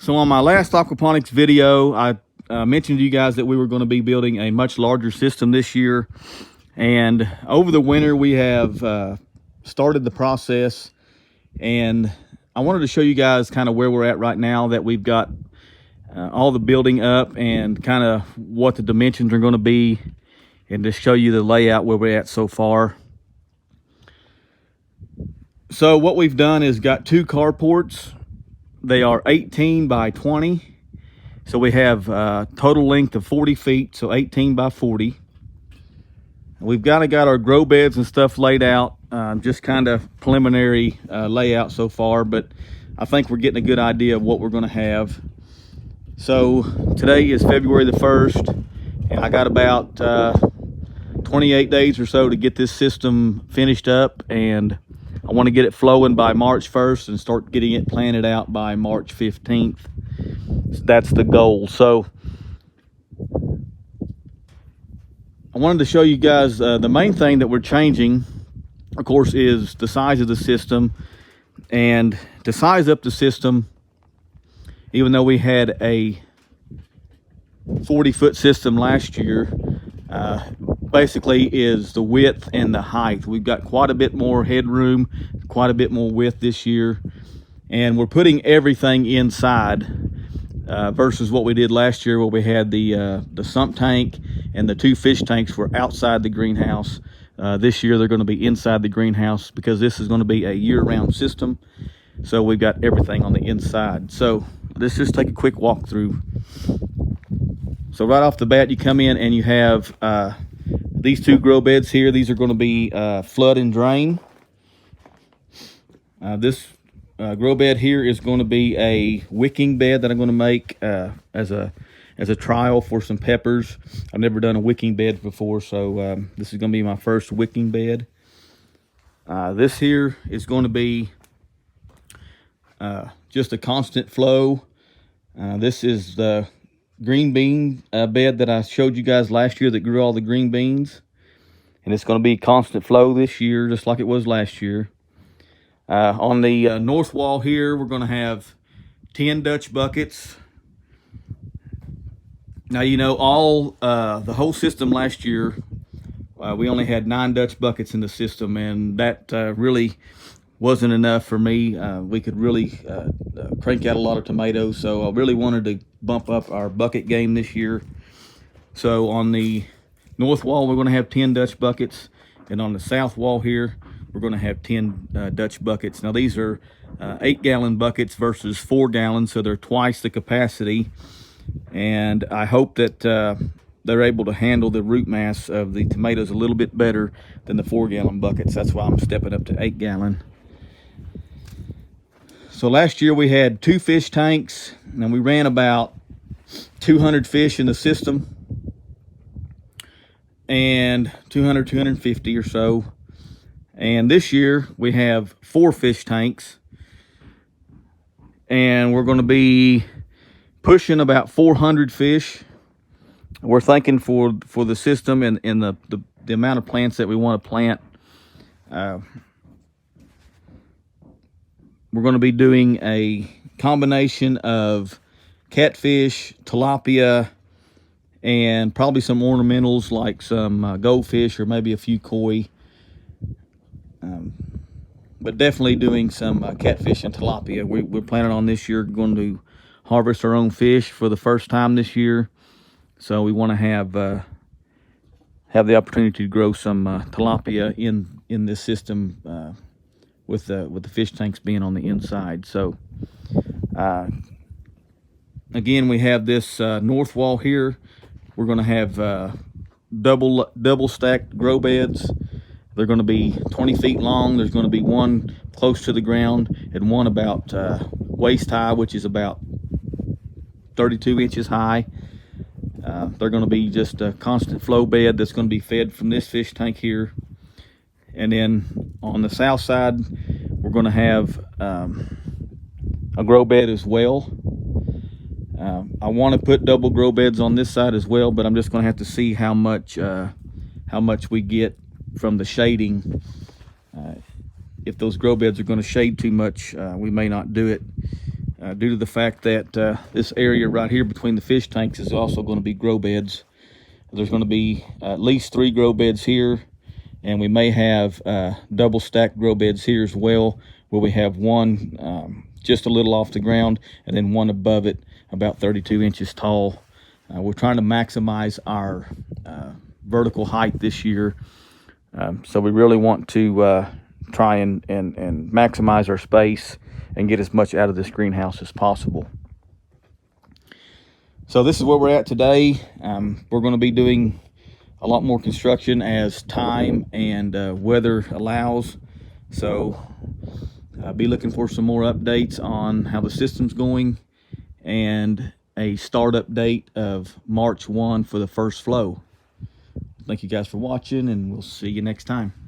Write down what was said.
So on my last aquaponics video, I mentioned to you guys that we were going to be building a much larger system this year. And over the winter, we have started the process. And I wanted to show you guys kind of where we're at right now, that we've got all the building up and kind of what the dimensions are going to be, and to show you the layout where we're at so far. So what we've done is got two carports. They are 18 by 20. So we have total length of 40 feet, so 18 by 40. We've got our grow beds and stuff laid out, just kind of preliminary layout so far, but I think we're getting a good idea of what we're going to have. So today is February the 1st, and I got about 28 days or so to get this system finished up, and I want to get it flowing by March 1st and start getting it planted out by March 15th. That's the goal. So I wanted to show you guys the main thing that we're changing, of course, is the size of the system. And to size up the system, even though we had a 40-foot system last year, basically is the width and the height. We've got quite a bit more headroom, quite a bit more width this year, and we're putting everything inside versus what we did last year, where we had the sump tank and the two fish tanks were outside the greenhouse. This year they're going to be inside the greenhouse because this is going to be a year-round system. So we've got everything on the inside. So let's just take a quick walk through. So right off the bat, you come in and you have these two grow beds here. These are going to be flood and drain. This grow bed here is going to be a wicking bed that I'm going to make as a trial for some peppers. I've never done a wicking bed before, so this is going to be my first wicking bed. This here is going to be just a constant flow. This is the green bean bed that I showed you guys last year that grew all the green beans, and it's going to be constant flow this year, just like it was last year. On the north wall here, we're going to have 10 Dutch buckets. Now, you know, the whole system last year, we only had 9 Dutch buckets in the system, and that really wasn't enough for me. We could really crank out a lot of tomatoes, so I really wanted to bump up our bucket game this year. So on the north wall, we're going to have 10 Dutch buckets, and on the south wall here, we're going to have 10 Dutch buckets. Now, these are 8-gallon buckets versus 4 gallons, so they're twice the capacity. And I hope that they're able to handle the root mass of the tomatoes a little bit better than the 4-gallon buckets. That's why I'm stepping up to 8-gallon. So last year we had 2 fish tanks, and we ran about 200 fish in the system, and 250 or so. And this year we have 4 fish tanks, and we're going to be pushing about 400 fish. We're thinking for the system and the amount of plants that we want to plant. We're going to be doing a combination of catfish, tilapia, and probably some ornamentals like some goldfish or maybe a few koi. But definitely doing some catfish and tilapia. We're planning on this year going to harvest our own fish for the first time this year. So we want to have the opportunity to grow some tilapia in this system with the fish tanks being on the inside. So again, we have this north wall here. We're going to have double stacked grow beds. They're going to be 20 feet long. There's going to be one close to the ground and one about waist high, which is about 32 inches high. They're going to be just a constant flow bed that's going to be fed from this fish tank here. And then on the south side, we're going to have a grow bed as well. I want to put double grow beds on this side as well, but I'm just going to have to see how much we get from the shading. If those grow beds are going to shade too much, we may not do it. due to the fact that this area right here between the fish tanks is also going to be grow beds. There's going to be at least 3 grow beds here, and we may have double stacked grow beds here as well, where we have one just a little off the ground and then one above it about 32 inches tall. We're trying to maximize our vertical height this year, so we really want to try and maximize our space and get as much out of this greenhouse as possible. So this is where we're at today. We're going to be doing a lot more construction as time and weather allows. So be looking for some more updates on how the system's going and a startup date of March 1 for the first flow. Thank you guys for watching, and we'll see you next time.